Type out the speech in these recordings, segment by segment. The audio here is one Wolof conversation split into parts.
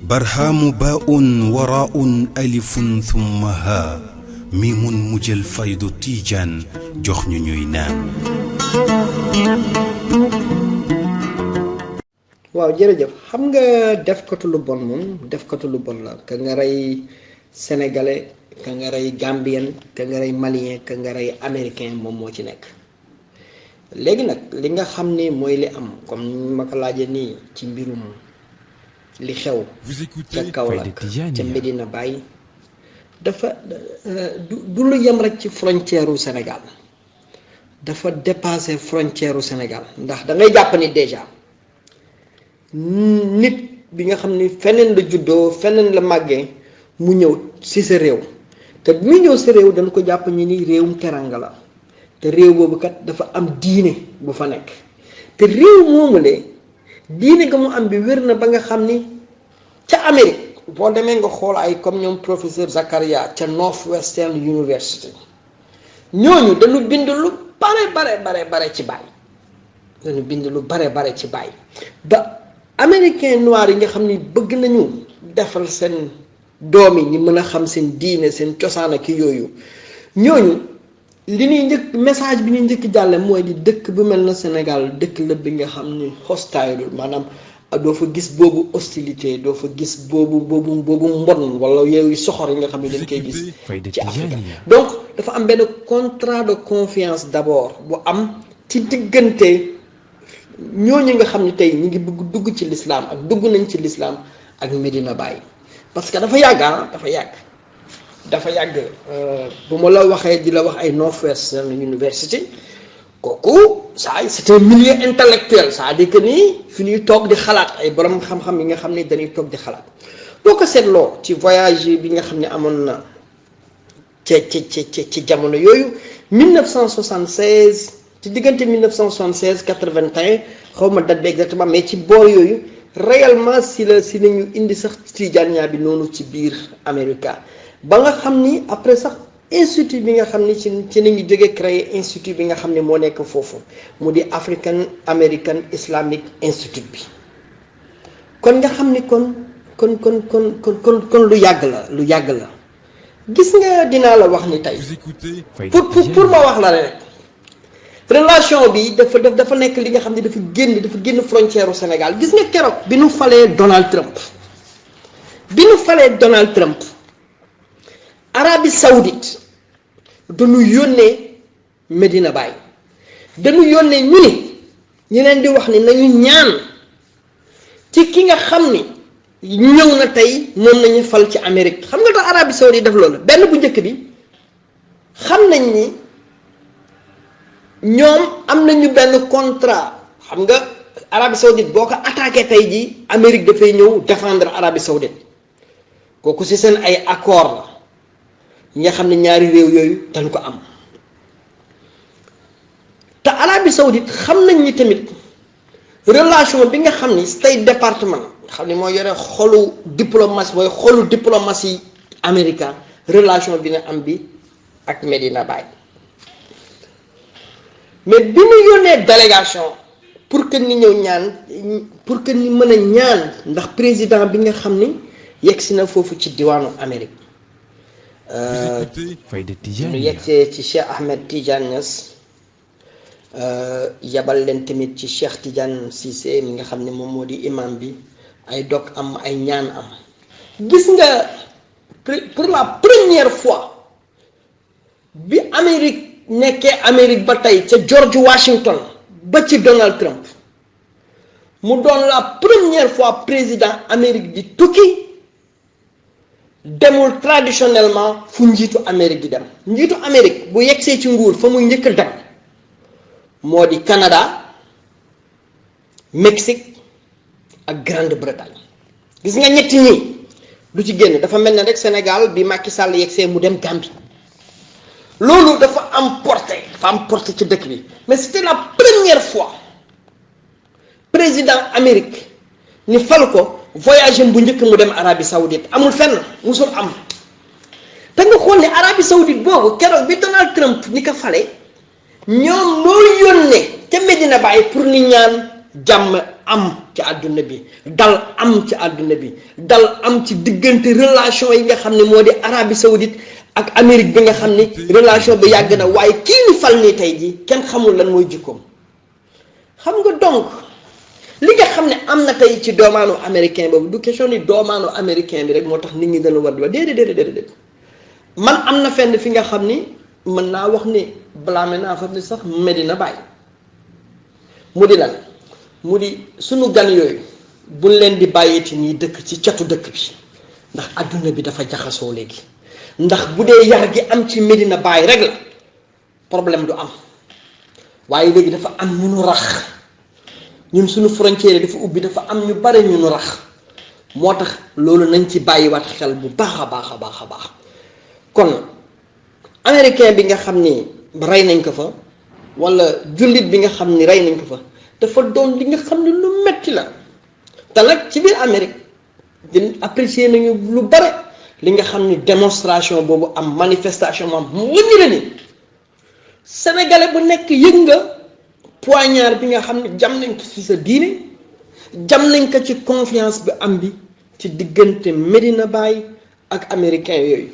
برهام باء وراء ألف ثم ها ميم مجل فيض تيجان جخن نينان waaw jërëjëf xam nga def ko lu bon moom def ko lu bon la ka nga rey sénégalais ka nga rey gambien ka nga rey malien ka nga rey américain moom moo ci nekk léegi nag li nga xam ni mooy li am comme ma ko laajee nii ci mbirum li xew ca Kaolack ca Medina Baye dafa du lu yem rek ci frontière u Sénégal dafa dépasser frontière u Sénégal ndax da ngay jàpp ni déjà nit bi nga xam ni feneen la juddoo feneen la màggee mu ñëw ci sa réew te bi muy ñëw sa réew dañ ko jàpp ñi ni réewum teranga la te réew boobu kat dafa am diine bu fa nekk te réew moomule diine ga mu am bi wér na ba nga xam ni ca Amérique boo demee nga xool ay comme ñoom professeur Zakaria ca Northwestern University ñooñu dañu bind lu bare ci Baye dañu bind lu bare ci Baye ba américain noir yi nga xam ni bëgg nañu defal seen doom yi ñi mën a xam seen diine seen cosaan ak yooyu ñooñu li ñuy njëkk message bi ñuy njëkk jàlle mooy di dëkk bu mel na Sénégal dëkk la bi nga xam ni hostile maanaam doo fa gis boobu hostilité doo fa gis boobu mbon wala yooyu soxor yi nga xam ne dañ koy gis ci Afrique donc dafa am benn contrat de confiance d'abord bu am ci diggante ñooñu nga xam ne tey ñu ngi bëgg dugg ci l'islam ak dugg nañ ci l'islam ak Medina Baye parce que dafa yàgg bu ma la waxee di la wax ay Northwestern University kooku c'est un milieu intellectuel c'est-à-dire que nii fi ñuy toog di xalaat ay borom xam-xam yi nga xam ne dañuy toog di xalaat boo ko seetloo ci voyage bi nga xam ne amoon na ci jamono yooyu 1976 ci diggante 1976 81 xaw ma date bi exactement mais ci boor yooyu réellement si nañu indi sax tijaaniya bi noonu ci biir Amérique ba nga xam ni après sax institut bi nga xam ni ci nañu jógee créer institut bi nga xam ne moo nekk foofu mu di African American Islamic Institute bi kon nga xam ni kon lu yàgg la gis nga dinaa la wax ni tey pour ma wax la rek relation bi dafa nekk li nga xam ne dafa génn frontière u Sénégal gis nga keroog bi nu falee Donald Trump Arabie Saoudite dañu yónnee Medina Baye dañu yónnee ñu leen di wax ni nañu ñaan ci ki nga xam ni ñëw na tey moom nañu fal ci Amérique xam nga tax Arabie Saoudite def loolu benn bu njëkk bi xam nañ ni ñoom am nañu benn contrat xam nga Arabie Saoudite boo ko attaqué tey jii Amérique dafay ñëw défendre Arabie Saoudite kooku ci seen ay accord la ñi nga xam ne ñaari réew yooyu dañ ko am te Arabie Saoudite xam nañ ni tamit relation bi nga xam ni State Department xam ni mooy yore xolu diplomatie américain relation bi nga am bi ak Medina Baye mais bi ñu yónnee délégation pour que ni ñëw ñaan pour que ni mën a ñaan ndax président bi nga xam ni yegsi na foofu ci diwaanu Amérique ñu yegsee ci Cheikh Ahmed Tidiane Niass yabal leen tamit ci Cheikh Tidiane Cissé mi nga xam ne moom moo di imam bi ay dog am ay ñaan am gis nga pour la première fois bi nekkee Amérique ba tey ca George Washington ba ci Donald Trump mu doon la première fois président Amérique di tukki demul traditionnellement fu njiitu Amérique di dem njiitu Amérique bu yegsee ci nguur fa muy njëkk dem moo di Canada Mexique ak Grande-Bretagne gis nga ñetti ñi du ci génn dafa mel ne rek Sénégal bi Macky Sall yegsee mu dem Gambie loolu dafa am portée ci dëkk bi mais c'était la première fois président Amérique ni fal ko voyage bu njëkk mu dem Arabie Saoudite amul fenn musul am te nga xool ne Arabie Saoudite boobu keroog bi Donald Trump ni ko fale ñoom moo yónnee Medina Baye pour ni ñaan jàmm am ci àdduna bi dal am ci àdduna bi dal am ci diggante relation yi nga xam ne moo di Arabie Saoudite ak Amérique bi nga xam ni relation bi yàgg na waaye kii ni fal nii tey ji kenn xamul lan mooy jikkoom. xam nga donc li nga xam ne am na tey ci doomaanu américain boobu du question ni doomaanu américain bi rek moo tax nit ñi dana war di wax déedéet man am na fenn fi nga xam ni mën naa wax ni blâme naa fa ni sax Medina Baye mu di lan mu di sunu gan yooyu buñ leen di bàyyeeti ñuy dëkk ci catu dëkk bi ndax adduna bi dafa jaxasoo léegi ndax bu dee yar gi am ci Medina Baye rek la problème du am waaye léegi dafa am ñu nu rax ñun suñu frontière dafa ubbi dafa am ñu bare ñu nu rax moo tax loolu nañ ci bàyyiwaat xel bu baax a baax kon américain bi nga xam ni rey nañ ko fa wala jullit bi nga xam ni rey nañ ko fa dafa doon li nga xam ne lu metti la te nag ci biir Amérique di apprécier nañu lu bare li nga xam ni démonstration boobu am manifestation mu am mu wëññi la ni sénégalais bu nekk yëg nga poignard bi nga xam ne jam nañ ko ci sa diine jam nañ ko ci confiance bi am bi ci diggante Medina Baye ak américain yooyu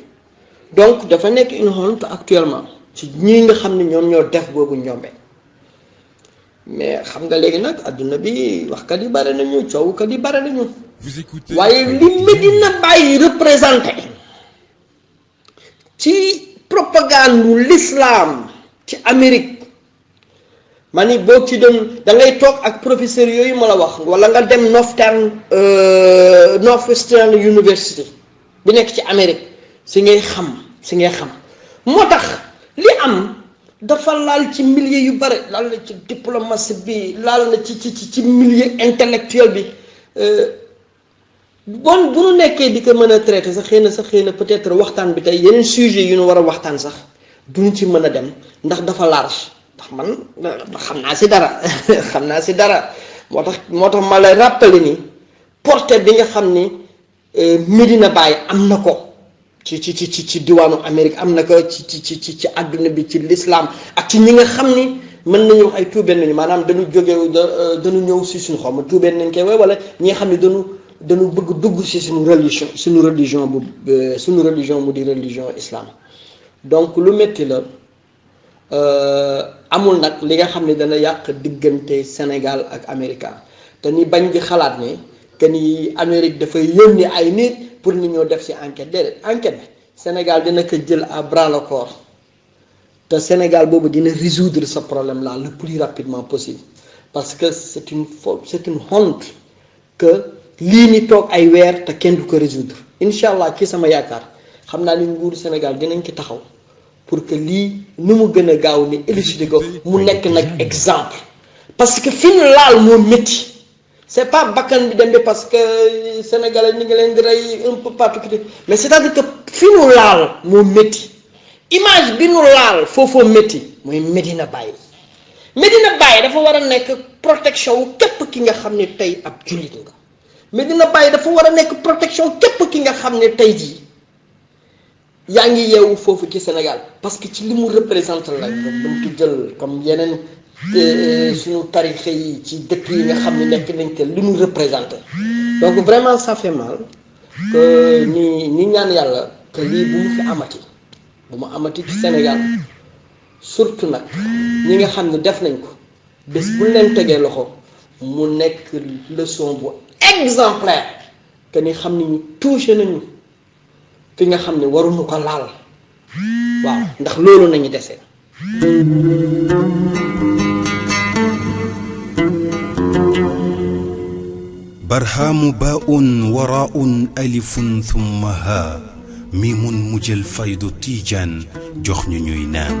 donc dafa nekk une honte actuellement ci ñi nga xam ne ñoom ñoo def boobu ñombe mais xam nga léegi nag adduna bi waxkat yi bare nañu coowkat yi bare nañu waaye li Medina Baye représenté ci propagande l'islam ci Amérique ma ni boo ci doon da ngay toog ak professeur yooyu ma la wax wala nga dem Northwestern University bi nekk ci Amérique si ngay xam moo tax li am dafa laal ci milieu yu bare laal na ci diplomatie bi laal na ci milieu intellectuel bi bon bu nu nekkee di ko mën a traité sax xëy na peut-être waxtaan bi tey yeneen sujet yu nu war a waxtaan sax duñ ci mën a dem ndax dafa large ndax man xam naa si dara moo tax ma lay rappeler ni portée bi nga xam ni Medina Baye am na ko ci diwaanu Amérique am na ko ci àdduna bi ci l'islam ak ci ñi nga xam ni mën nañu wax ay tuubeen nañu maanaam dañu ñëw si suñu xaw ma tuubeen nañ koy woy wala ñi nga xam ne dañu bëgg dugg si suñu religion mu di religion islam donc lu metti la amul nag li nga xam ne dana yàq diggante Sénégal ak Amérique te ni bañ di xalaat ne que ni Amérique dafay yónni ay nit pour ni ñoo def ci enquête déedéet enquête bi Sénégal dina ko jël à bras le corps te Sénégal boobu dina résoudre ce problème là le plus rapidement possible parce que c'est une honte que lii ni toog ay weer te kenn du ko résoudre incha allah ci sama yaakaar xam naa ni nguuru Sénégal dinañ ci taxaw pour que lii ni mu gën a gaaw ni élucider ko mu nekk nag exemple parce que fi ñu laal moo métti c'est pas bakkan bi dem bi parce que sénégalais ñu ngi leen di rey un peu partout mais c'est-à-dire que fi ñu laal moo métti image bi ñu laal foofoo métti mooy Medina Baye dafa war a nekk protection wu képp ki nga xam ne tey ab jullit nga Medina Baye dafa war a nekk protection képp ki nga xam ne tey jii yaa ngi yeewu foofu ci Sénégal parce que ci li mu représente la dama ci jël comme yeneen suñu tarixe yi ci dëkk yi nga xam ne nekk nañ te li mu représenté donc vraiment ça fait mal que ni ñaan yàlla que lii bu mu amati ci Sénégal surtout nag ñi nga xam ne def nañ ko bés bu leen tegee loxo mu nekk leçon bu exemplaire que ni xam ne ñu touché nañu fi nga xam ne waruñu ko laal waaw ndax loolu nañu desee barhaamu baa'un waraa'un alifun thumma haa miimun mujjal faydu tiijaan jox ñu ñuy naan